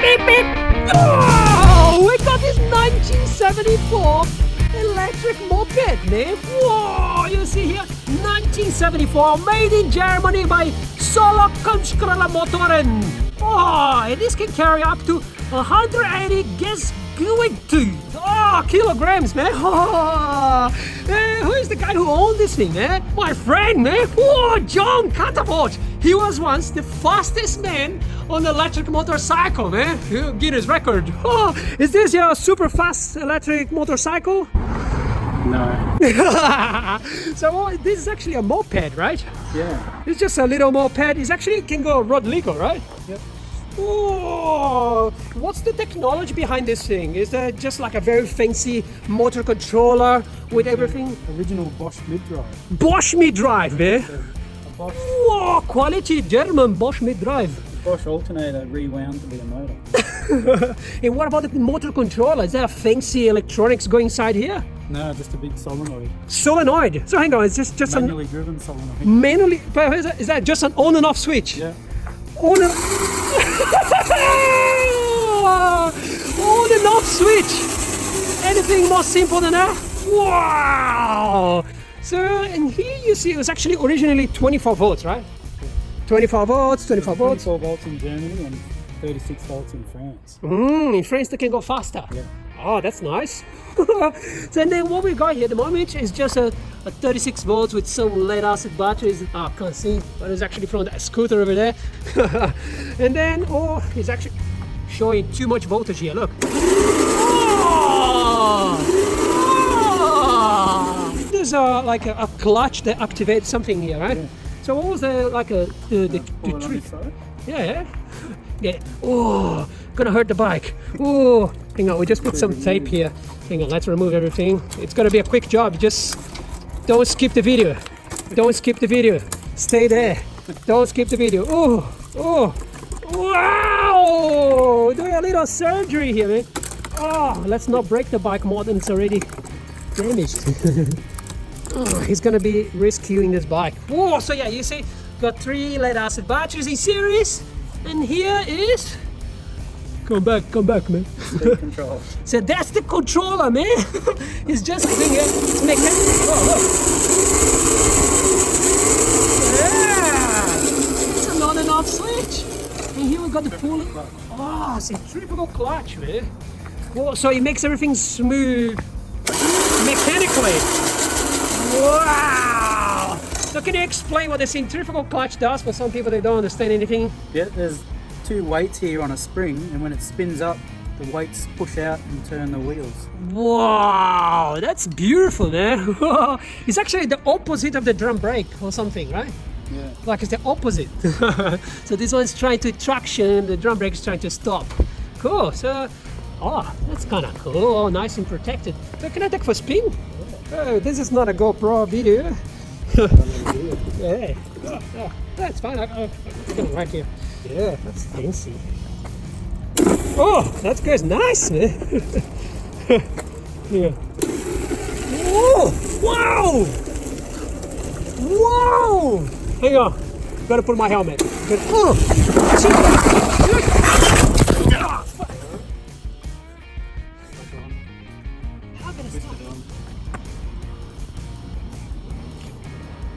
beep, beep. Oh, we got this 1974 electric moped, man. Whoa, you see here, 1974, made in Germany by Solo Motoren. Oh, and this can carry up to 180 kilograms, man. Oh, who is the guy who owned this thing, man? My friend, man. Whoa, John Catapult. He was once the fastest man on an electric motorcycle, man. Guinness record. Oh, is this your super fast electric motorcycle? No. So this is actually a moped, right? Yeah. It's just a little moped. It's actually can go road legal, right? Yep. Oh, what's the technology behind this thing? Is that just like a very fancy motor controller with everything? Original BOSCH mid-drive. BOSCH mid-drive, man. A BOSCH, Whoa, quality German BOSCH mid-drive. BOSCH alternator rewound to be a motor. And what about the motor controller? Is there a fancy electronics going inside here? No, just a big solenoid. Solenoid. So hang on, it's just Manually driven solenoid. manually. But is that just an on and off switch? Yeah. On and on and off switch. Anything more simple than that? Wow. So and here you see it was actually originally 24 volts, right? 24 volts, 24 volts. 24 volts in Germany and 36 volts in France. In France they can go faster. Yeah. Oh, that's nice. So and then what we got here at the moment is just a 36 volts with some lead acid batteries. I can't see, but it's actually from that scooter over there. And then, oh, it's actually showing too much voltage here, look. Oh! Oh! There's like a clutch that activates something here, right? Yeah. So what was the trick? Yeah. Yeah. Oh, gonna hurt the bike. Oh, hang on. We just put some tape here. Hang on. Let's remove everything. It's gonna be a quick job. Just don't skip the video. Don't skip the video. Stay there. Don't skip the video. Oh, wow! Doing a little surgery here, man. Oh, let's not break the bike more than it's already damaged. Oh, he's gonna be rescuing this bike. Whoa! So yeah, you see, got 3 lead acid batteries in series. And here is... Come back, man. Control. So that's the controller, man. It's just a thing here. It's mechanical. Oh, look. Yeah! It's an on and off switch. And here we got the full... Oh, centrifugal clutch, man. Whoa, so it makes everything smooth mechanically. Wow! So can you explain what the centrifugal clutch does for some people that don't understand anything? Yeah, there's 2 weights here on a spring, and when it spins up, the weights push out and turn the wheels. Wow, that's beautiful, man. It's actually the opposite of the drum brake or something, right? Yeah. Like it's the opposite. So this one's trying to traction, the drum brake is trying to stop. Cool. So, oh, that's kind of cool. Oh, nice and protected. So can I take for a spin? Oh, this is not a GoPro video. Yeah. Oh, that's fine. I'm gonna right here. Yeah, that's fancy. Oh, that's good. Nice, man. Yeah. Whoa! Wow! Wow! Hang on. Gotta put my helmet.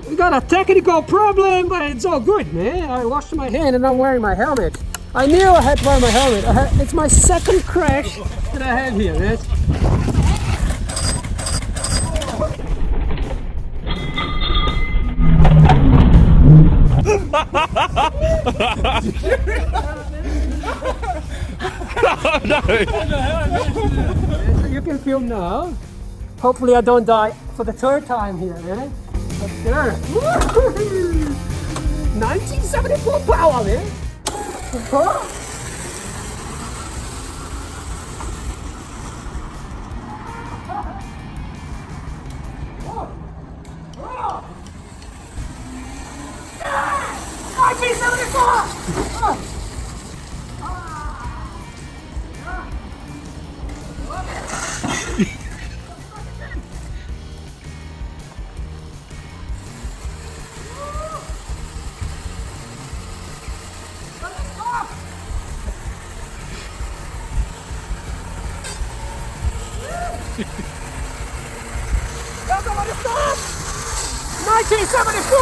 We got a technical problem, but it's all good, man. I washed my hand and I'm wearing my helmet. I knew I had to wear my helmet. It's my second crash that I have here, man. No. So you can film now. Hopefully I don't die for the 3rd time here, man. But there. 1974 power, man. Huh? Somebody stop! 1974!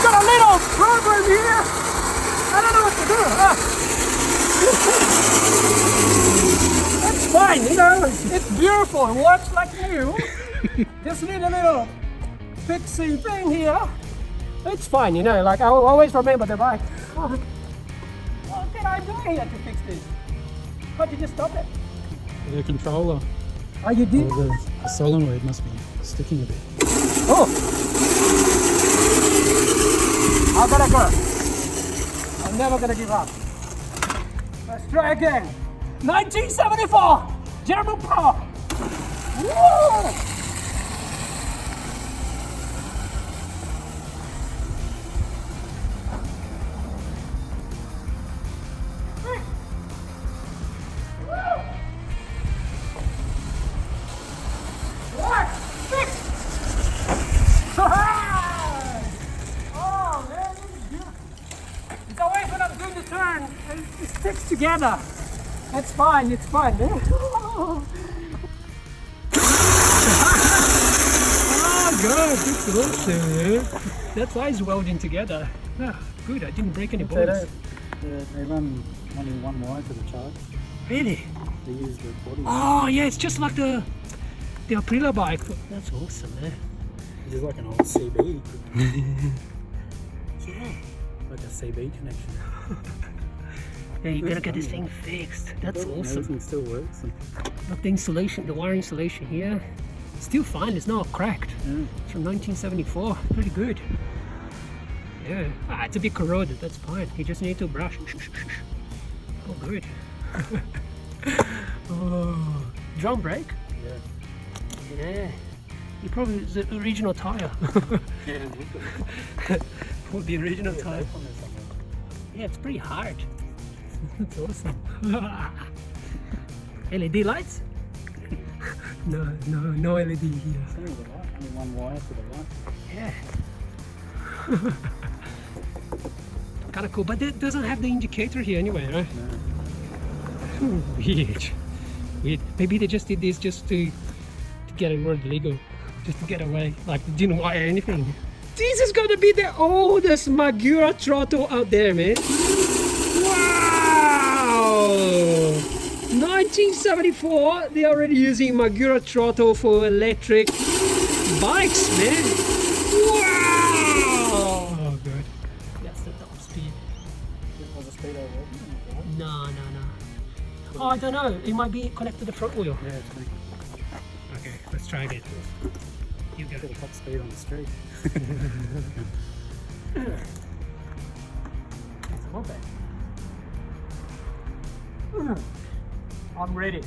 Got a little problem here! I don't know what to do! That's fine, you know, it's beautiful, it works like new. Just need a little fixing thing here. It's fine, you know, like I always remember the bike. What can I do here to fix this? How'd you just stop it? The controller. Oh, you did? Or the solenoid must be sticking a bit. Oh! I gotta go. I'm never gonna give up. Let's try again. 1974! German Pro! Woo! It sticks together. It's fine, it's fine. Oh, good. It's awesome. That's why it's welding together. Ah, good, I didn't break any bones. They run only one wire to the charge. Really? They use the body. Oh, yeah, it's just like the Aprilia bike. That's awesome, man. This is like an old CB. Yeah. Like a CB connection. Yeah, you gotta get this thing fixed. That's awesome. Everything still works. Look, the insulation, the wire insulation here, still fine. It's not cracked. Yeah. It's from 1974. Pretty good. Yeah. Ah, it's a bit corroded. That's fine. You just need to brush. Oh, good. Oh, drum brake. Yeah. Yeah. You probably use the original tire. Yeah, What the original tire? Yeah, it's pretty hard. That's awesome. LED lights? No LED here. Only one wire to the right. Yeah. Kind of cool, but it doesn't have the indicator here anyway, right? No. Weird. Maybe they just did this just to get a word legal, just to get away. Like they didn't wire anything. This is gonna be the oldest Magura throttle out there, man. Wow! 1974, they're already using Magura throttle for electric bikes, man. Wow! Oh, good. That's the top speed. Was a SPEEDO working? No. Oh, I don't know. It might be connected to the front wheel. Yeah, it's me. Okay, let's try again. You go. Get a top speed on the street. It's not bad. I'm ready.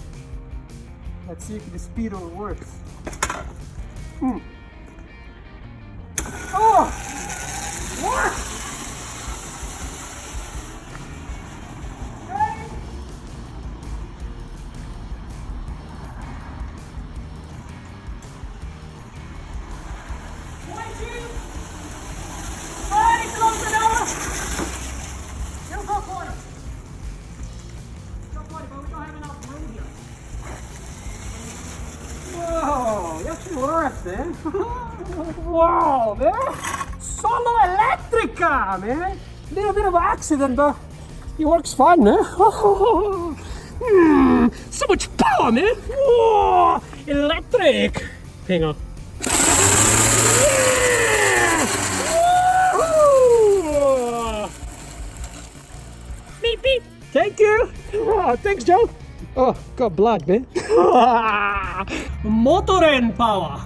Let's see if the SPEEDO works. Oh! What? Ready? Close it over. You'll go for it. Go for it, but we don't have enough room here. Whoa, that actually works, man. Wow, man. Solo Electrica, man. Little bit of accident, but it works fine, man. So much power, man. Whoa, electric. Hang on. Beep beep. Thank you. Oh, thanks, Joe. Oh, got blood, man. Motor and power.